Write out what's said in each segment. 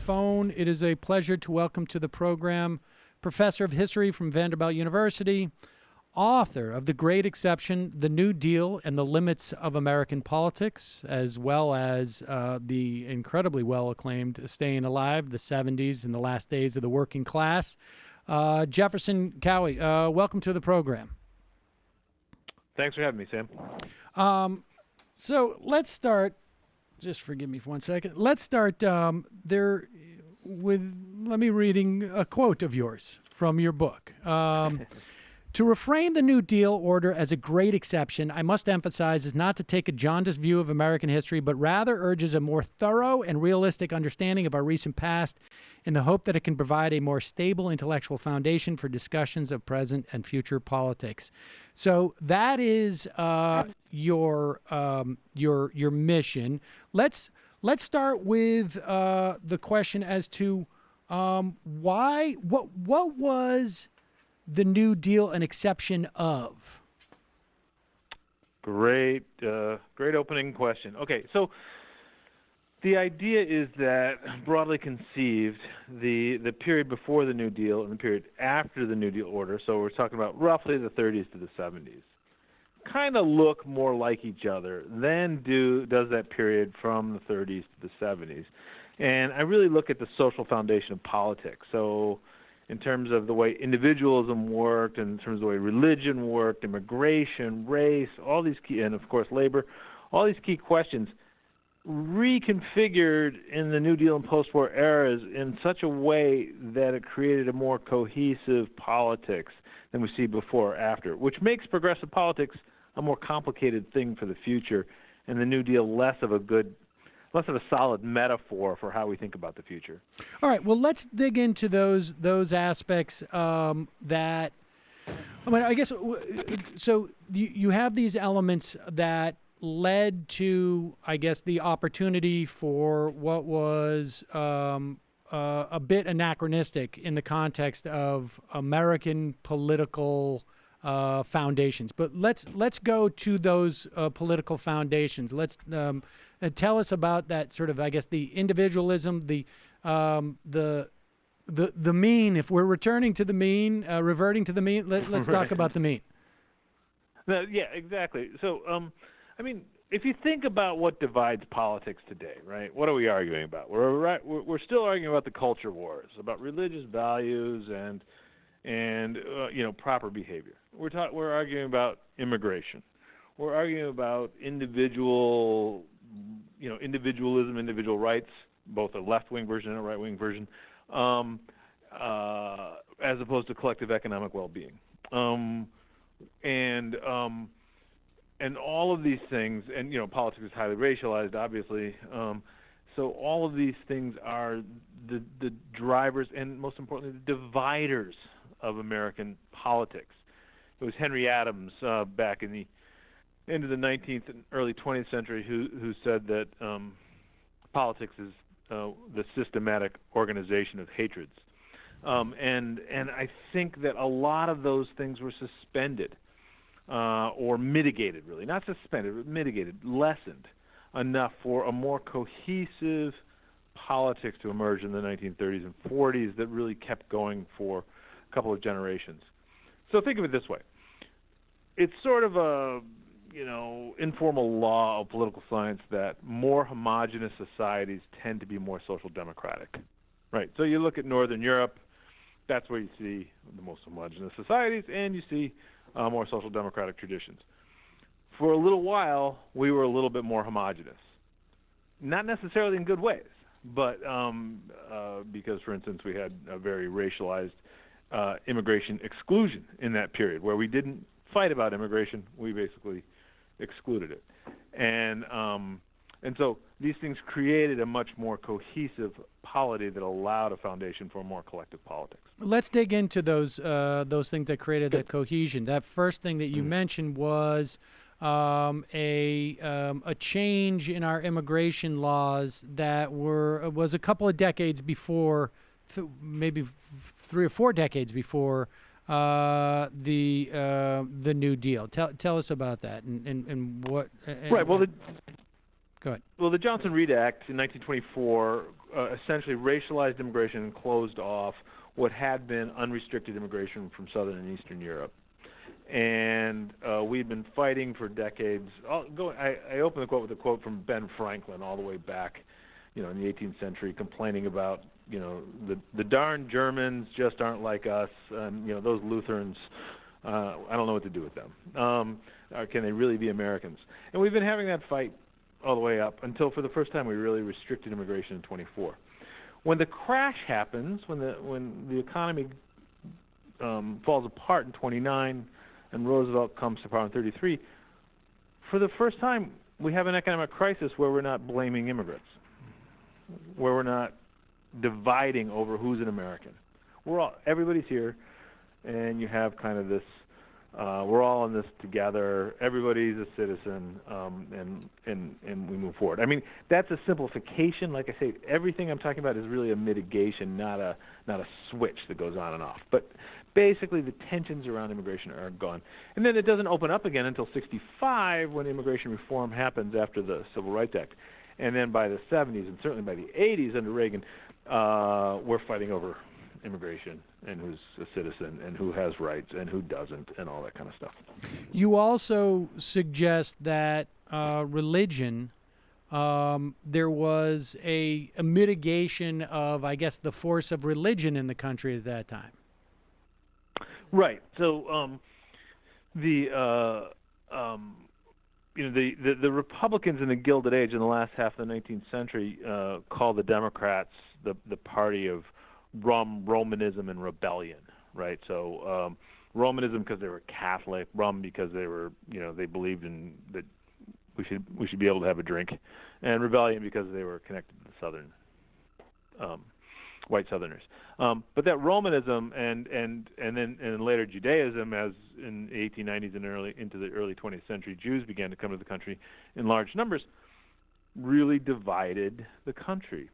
phone, it is a pleasure to welcome to the program Professor of History from Vanderbilt University, author of The Great Exception, The New Deal and the Limits of American Politics, as well as the incredibly well-acclaimed Staying Alive, the 70s and the Last Days of the Working Class. Jefferson Cowie, welcome to the program. Thanks for having me, Sam. So let's start, just forgive me for 1 second. Let's start let me reading a quote of yours from your book. To reframe the New Deal order as a great exception, I must emphasize, is not to take a jaundiced view of American history, but rather urges a more thorough and realistic understanding of our recent past in the hope that it can provide a more stable intellectual foundation for discussions of present and future politics. So that is your mission. Let's start with the question as to what was the New Deal an exception of? Great opening question. Okay, so the idea is that, broadly conceived, the period before the New Deal and the period after the New Deal order, so we're talking about roughly the 30s to the 70s, kind of look more like each other than does that period from the 30s to the 70s. And I really look at the social foundation of politics. So in terms of the way individualism worked, in terms of the way religion worked, immigration, race, all these key, and of course labor, all these key questions reconfigured in the New Deal and post-war eras in such a way that it created a more cohesive politics than we see before or after, which makes progressive politics a more complicated thing for the future, and the New Deal less of a solid metaphor for how we think about the future. All right. Well, let's dig into those aspects that. I mean, I guess so. You have these elements that led to, I guess, the opportunity for what was a bit anachronistic in the context of American political foundations. But let's go to those political foundations. Let's tell us about that sort of, I guess, the individualism, the mean. If we're returning to the mean, reverting to the mean, let's talk about the mean. No, yeah, exactly. So, I mean, if you think about what divides politics today, right? What are we arguing about? We're still arguing about the culture wars, about religious values and proper behavior. We're arguing about immigration. We're arguing about individualism, individual rights, both a left-wing version and a right-wing version, as opposed to collective economic well-being. And all of these things, and politics is highly racialized, obviously. So all of these things are the drivers and, most importantly, the dividers of American politics. It was Henry Adams back in the end of the 19th and early 20th century who said that politics is the systematic organization of hatreds. And I think that a lot of those things were suspended or mitigated, really. Not suspended, but mitigated, lessened enough for a more cohesive politics to emerge in the 1930s and 40s that really kept going for a couple of generations. So think of it this way. It's sort of a informal law of political science that more homogeneous societies tend to be more social democratic, right? So you look at Northern Europe, that's where you see the most homogeneous societies, and you see more social democratic traditions. For a little while, we were a little bit more homogeneous, not necessarily in good ways, but because, for instance, we had a very racialized immigration exclusion in that period where we didn't fight about immigration, we basically excluded it. And so these things created a much more cohesive polity that allowed a foundation for a more collective politics. Let's dig into those things that created that cohesion. That first thing that you mentioned was a change in our immigration laws that was a couple of decades before, maybe 3 or 4 decades before the New Deal. Tell us about that and what. Right. Well, go ahead. Well, the Johnson-Reed Act in 1924 essentially racialized immigration and closed off what had been unrestricted immigration from Southern and Eastern Europe. And we've been fighting for decades. I open the quote with a quote from Ben Franklin all the way back, in the 18th century, complaining about, the darn Germans just aren't like us. Those Lutherans, I don't know what to do with them. Can they really be Americans? And we've been having that fight all the way up until, for the first time, we really restricted immigration in 24. When the crash happens, when the economy falls apart in 29, and Roosevelt comes to power in 33, for the first time, we have an economic crisis where we're not blaming immigrants, where we're not dividing over who's an American. Everybody's here, and you have kind of this, we're all in this together, everybody's a citizen, and we move forward. I mean, that's a simplification. Like I say, everything I'm talking about is really a mitigation, not a switch that goes on and off. But basically, the tensions around immigration are gone. And then it doesn't open up again until 65, when immigration reform happens after the Civil Rights Act. And then by the 70s, and certainly by the 80s under Reagan, we're fighting over immigration and who's a citizen and who has rights and who doesn't and all that kind of stuff. You also suggest that religion, there was a mitigation of, I guess, the force of religion in the country at that time. Right. So the Republicans in the Gilded Age in the last half of the 19th century called the Democrats the party of Romanism and rebellion. Right. So Romanism because they were Catholic, Rum because they were they believed in that we should be able to have a drink, and rebellion because they were connected to the Southern. White Southerners, but that Romanism and then later Judaism, as in the 1890s and into the early 20th century, Jews began to come to the country in large numbers, really divided the country.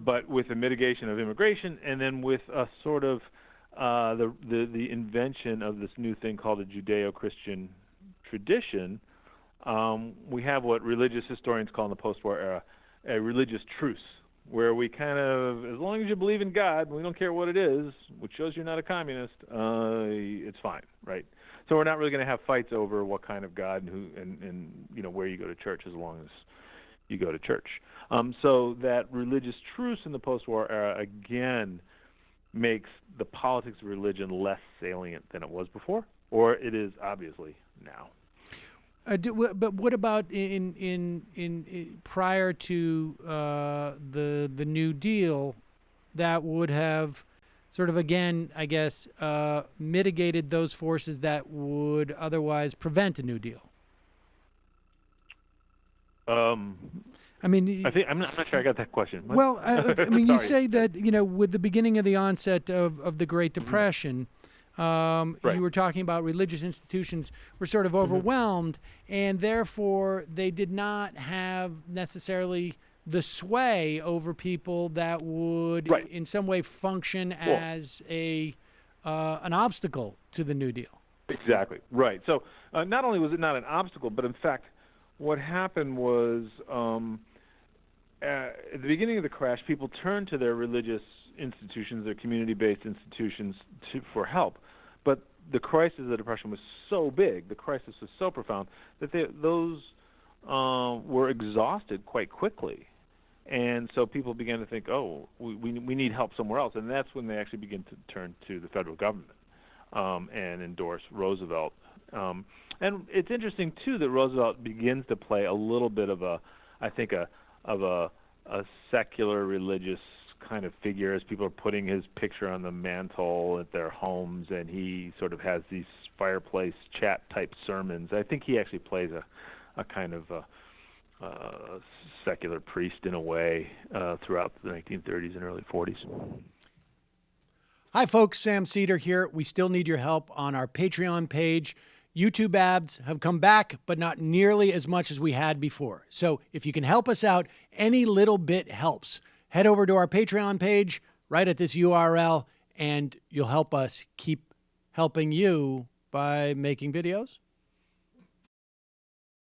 But with the mitigation of immigration, and then with a sort of the invention of this new thing called a Judeo-Christian tradition, we have what religious historians call in the post-war era a religious truce, where we kind of, as long as you believe in God, we don't care what it is, which shows you're not a communist, it's fine, right? So we're not really going to have fights over what kind of God and who and where you go to church, as long as you go to church. So that religious truce in the post-war era again makes the politics of religion less salient than it was before, or it is obviously now. But what about in prior to the New Deal, that would have sort of, again, I guess, mitigated those forces that would otherwise prevent a New Deal? I mean, I'm not sure I got that question. What? Well, I mean, you say that with the beginning of the onset of the Great Depression. Right. You were talking about religious institutions were sort of overwhelmed, and therefore they did not have necessarily the sway over people that would in some way function as an obstacle to the New Deal. Exactly. Right. So not only was it not an obstacle, but in fact, what happened was at the beginning of the crash, people turned to their religious institutions, their community-based institutions for help. But the crisis of the Depression was so big, the crisis was so profound, that those were exhausted quite quickly. And so people began to think, we need help somewhere else. And that's when they actually began to turn to the federal government and endorse Roosevelt. And it's interesting, too, that Roosevelt begins to play a little bit of a secular religious kind of figure, as people are putting his picture on the mantle at their homes, and he sort of has these fireplace chat type sermons. I think he actually plays a kind of secular priest in a way throughout the 1930s and early 40s. Hi folks, Sam Seder here. We still need your help on our Patreon page. YouTube ads have come back, but not nearly as much as we had before. So if you can help us out, any little bit helps. Head over to our Patreon page right at this URL, and you'll help us keep helping you by making videos